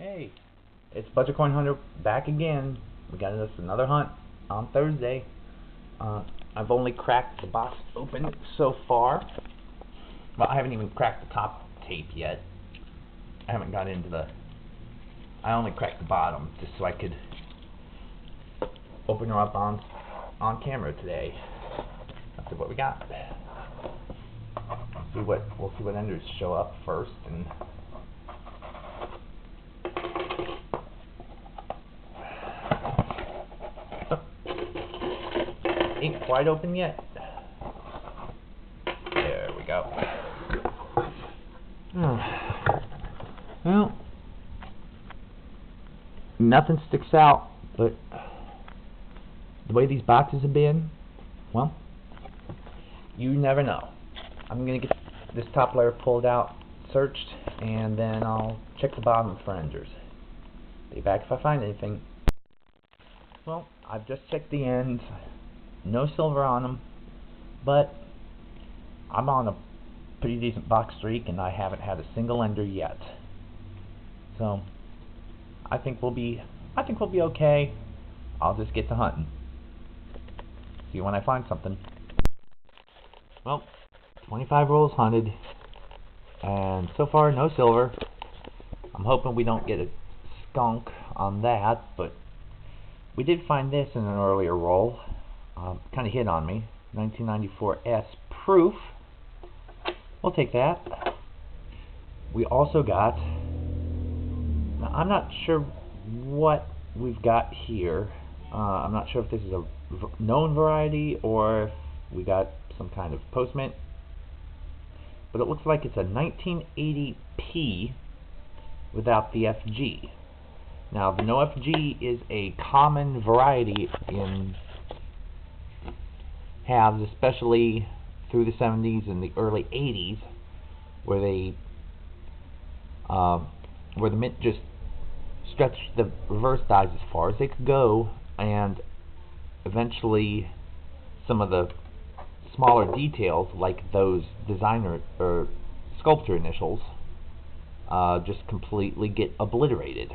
Hey, it's Budget Coin Hunter back again. We got us another hunt on Thursday. I've only cracked the box open so far. Well, I haven't even cracked the top tape yet. I haven't got into the... I only cracked the bottom just so I could open her up on camera today. Let's see what we got. We'll see what enders show up first, and ain't quite open yet. There we go. Well, nothing sticks out, but the way these boxes have been, well, you never know. I'm gonna get this top layer pulled out, searched, and then I'll check the bottom for enders. Be back if I find anything. Well, I've just checked the ends. No silver on them, but I'm on a pretty decent box streak and I haven't had a single ender yet. So I think we'll be okay. I'll just get to hunting. See you when I find something. Well, 25 rolls hunted, and so far no silver. I'm hoping we don't get a skunk on that, but we did find this in an earlier roll. Kind of hit on me. 1994 S proof. We'll take that. We also got, now I'm not sure what we've got here. I'm not sure if this is a known variety or if we got some kind of post-mint, but it looks like it's a 1980P without the FG. Now the no FG is a common variety in halves, especially through the 70s and the early 80s, where the mint just stretched the reverse dies as far as they could go, and eventually some of the smaller details, like those designer or sculptor initials, just completely get obliterated.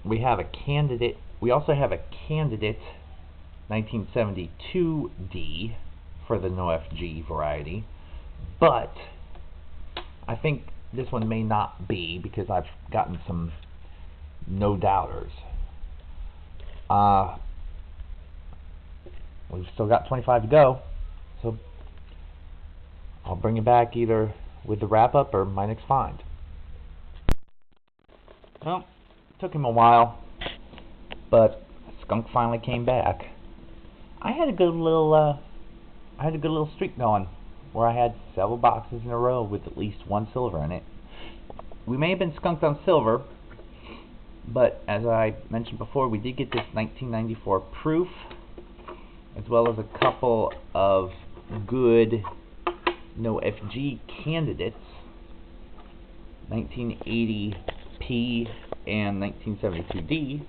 We have a candidate. We also have a candidate 1972D for the no FG variety, but I think this one may not be because I've gotten some no doubters. We've still got 25 to go, so I'll bring it back either with the wrap up or my next find. Well, it took him a while, but skunk finally came back. I had a good little streak going where I had several boxes in a row with at least one silver in it. We may have been skunked on silver, but as I mentioned before, we did get this 1994 proof, as well as a couple of good no FG candidates, 1980P and 1972D.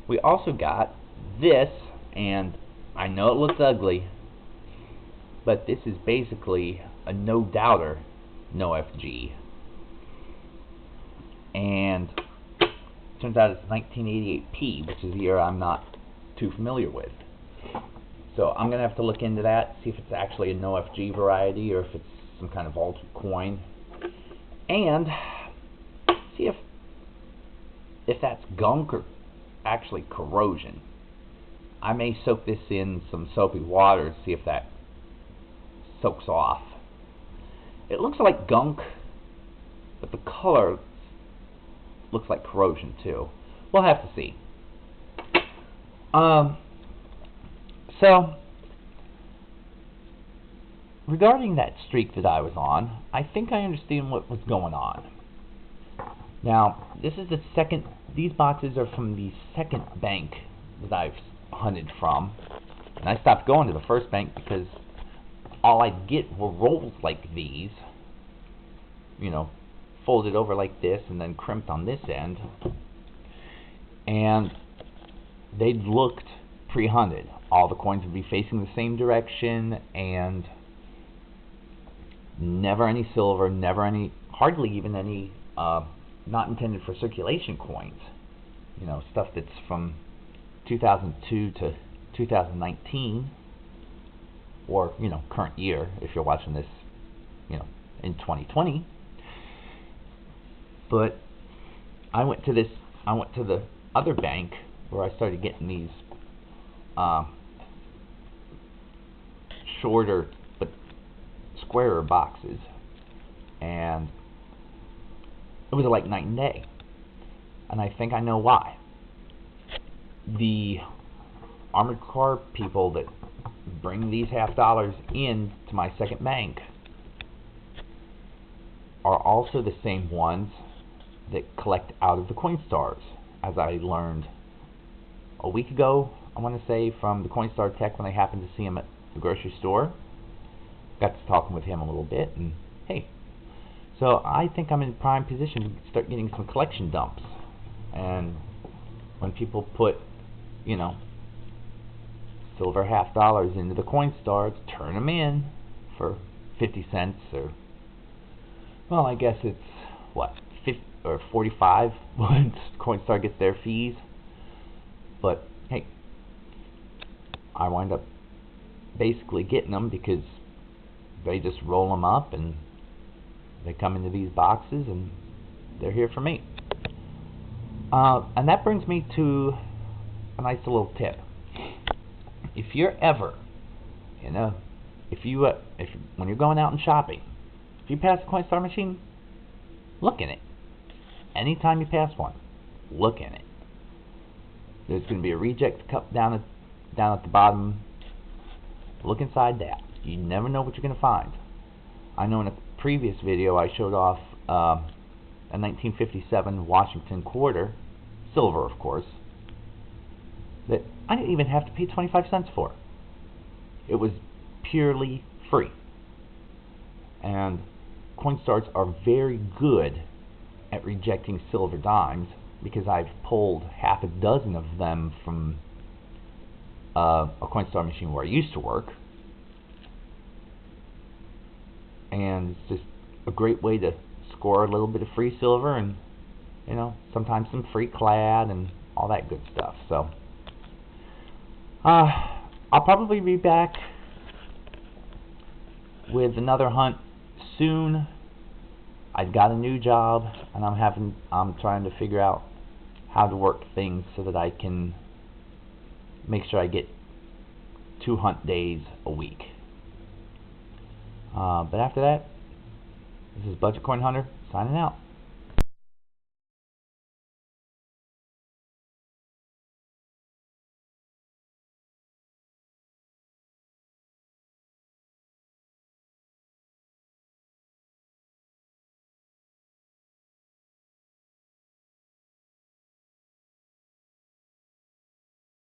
We also got this, and I know it looks ugly, but this is basically a no doubter no FG, and turns out it's 1988P, which is a year I'm not too familiar with. So I'm gonna have to look into that, see if it's actually a no FG variety or if it's some kind of altered coin, and see if that's gunk or actually corrosion. I may soak this in some soapy water to see if that soaks off. It looks like gunk, but the color looks like corrosion too. We'll have to see. So regarding that streak that I was on, I think I understand what was going on. Now, this is the second. These boxes are from the second bank that I've hunted from, and I stopped going to the first bank because all I'd get were rolls like these, you know, folded over like this and then crimped on this end, and they looked pre-hunted. All the coins would be facing the same direction, and never any silver, never any hardly even any not intended for circulation coins. You know, stuff that's from 2002 to 2019, or you know, current year if you're watching this, you know, in 2020. But I went to the other bank where I started getting these shorter but squarer boxes, and it was like night and day. And I think I know why. The armored car people that bring these $half in to my second bank are also the same ones that collect out of the Coinstar's, as I learned a week ago, I want to say, from the Coinstar tech when I happened to see him at the grocery store. Got to talking with him a little bit, and hey, so I think I'm in prime position to start getting some collection dumps. And when people put, you know, silver $half into the Coinstar, turn them in for 50 cents, or, well, I guess it's what, 50 or 45 once Coinstar gets their fees. But hey, I wind up basically getting them because they just roll them up and they come into these boxes and they're here for me. And that brings me to a nice little tip. If you're ever, you know, if when you're going out and shopping, if you pass a Coinstar machine, look in it. Anytime you pass one, look in it. There's going to be a reject cup down at the bottom. Look inside that. You never know what you're going to find. I know in a previous video I showed off a 1957 Washington quarter, silver of course, that I didn't even have to pay 25 cents for. It was purely free. And Coinstars are very good at rejecting silver dimes, because I've pulled half a dozen of them from a Coinstar machine where I used to work. And it's just a great way to score a little bit of free silver, and you know, sometimes some free clad and all that good stuff. So I'll probably be back with another hunt soon. I've got a new job, and I'm trying to figure out how to work things so that I can make sure I get 2 hunt days a week. But after that, this is Budget Coin Hunter signing out.